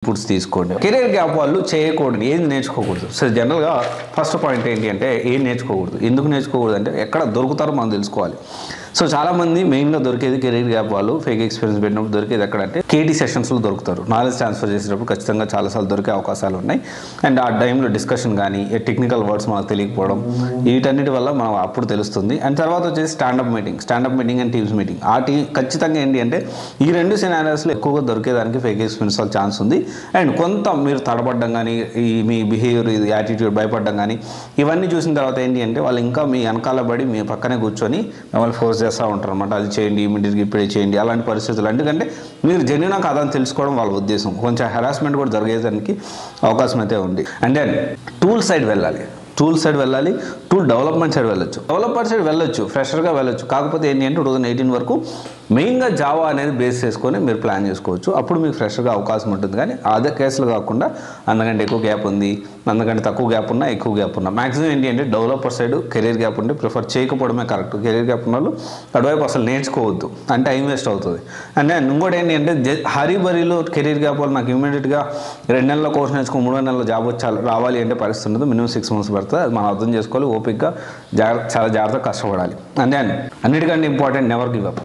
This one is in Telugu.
ఇన్పుట్స్ తీసుకోండి. కెరీర్ గ్యాప్ వాళ్ళు చేయకూడదు, ఏది నేర్చుకోకూడదు. సో జనరల్గా ఫస్ట్ పాయింట్ ఏంటి అంటే ఏం నేర్చుకోకూడదు. ఎందుకు నేర్చుకోకూడదు అంటే ఎక్కడ దొరుకుతారో మనం తెలుసుకోవాలి. సో చాలామంది మెయిన్గా దొరికేది కెరీర్ గ్యాప్ వాళ్ళు ఫేక్ ఎక్స్పీరియన్స్ పెట్టినప్పుడు దొరికేది ఎక్కడంటే కేటీ సెషన్స్లో దొరుకుతారు. నాలెడ్జ్ ట్రాన్స్ఫర్ చేసేటప్పుడు ఖచ్చితంగా చాలాసార్లు దొరికే అవకాశాలు ఉన్నాయి. అండ్ ఆ టైంలో డిస్కషన్ కానీ టెక్నికల్ వర్డ్స్ మనకు తెలియకపోవడం వీటన్నిటి వల్ల మనం అప్పుడు తెలుస్తుంది. అండ్ తర్వాత వచ్చేసి standup meeting and teams meeting. ఆ టీం ఖచ్చితంగా ఏంటి అంటే ఈ రెండు సినారియోస్లో ఎక్కువగా దొరికేదానికి ఫేక్ ఎక్స్పీరియన్స్ వల్ల ఛాన్స్ ఉంది. అండ్ కొంత మీరు తడబడ్డం కానీ మీ బిహేవియర్ ఇది యాటిట్యూడ్ భయపడడం కానీ ఇవన్నీ చూసిన తర్వాత ఏంటి అంటే వాళ్ళు ఇంకా మీ వెనకాల పడి మీ పక్కనే కూర్చొని మిమ్మల్ని ఫోర్స్ చేస్తూ ఉంటారు అనమాట. అది చేయండి, ఇమీడియట్గా ఇప్పుడే చేయండి, అలాంటి పరిస్థితులు. ఎందుకంటే మీరు జెన్యూనా కాదని తెలుసుకోవడం వాళ్ళ ఉద్దేశం. కొంచెం హెరాస్మెంట్ కూడా జరిగేదానికి అవకాశం అయితే ఉంది. అండ్ దెన్ టూల్ సైడ్ వెళ్ళాలి, టూల్ డెవలప్మెంట్ సైడ్ వెళ్ళొచ్చు, ఫ్రెషర్గా వెళ్ళొచ్చు. కాకపోతే ఏంటి అంటే 2018 వరకు మెయిన్గా జావా అనేది బేస్ చేసుకొని మీరు ప్లాన్ చేసుకోవచ్చు. అప్పుడు మీకు ఫ్రెషర్గా అవకాశం ఉంటుంది. కానీ అదే కేసులు కాకుండా అంతకంటే ఎక్కువ గ్యాప్ ఉంది, అంతకంటే తక్కువ గ్యాప్ ఉన్నా, ఎక్కువ గ్యాప్ ఉన్నా, మ్యాక్సిమం ఏంటి అంటే డెవలపర్ సైడ్ కెరీర్ గ్యాప్ ఉంటే ప్రిఫర్ చేయకపోవడమే కరెక్ట్. కెరీర్ గ్యాప్ ఉన్న వాళ్ళు అటువైపు అసలు నేర్చుకోవద్దు, అంటే టైం వేస్ట్ అవుతుంది. అండ్ ఇంకోటి ఏంటి అంటే హరీబరీలో కెరీర్ గ్యాప్ వాళ్ళు నాకు ఇమీడియట్గా 2 నెలల కోర్స్ నేర్చుకో 3 నెలల జాబ్ రావాలి అంటే పరిస్థితి ఉండదు. మినిమం 6 months పడుతుంది. అది మనం అర్థం చేసుకోవాలి. ఓపిక్గా చాలా జాగ్రత్తగా కష్టపడాలి. అండ్ దెన్ అన్నిటికంటే ఇంపార్టెంట్ నెవర్ గివ్ అప్.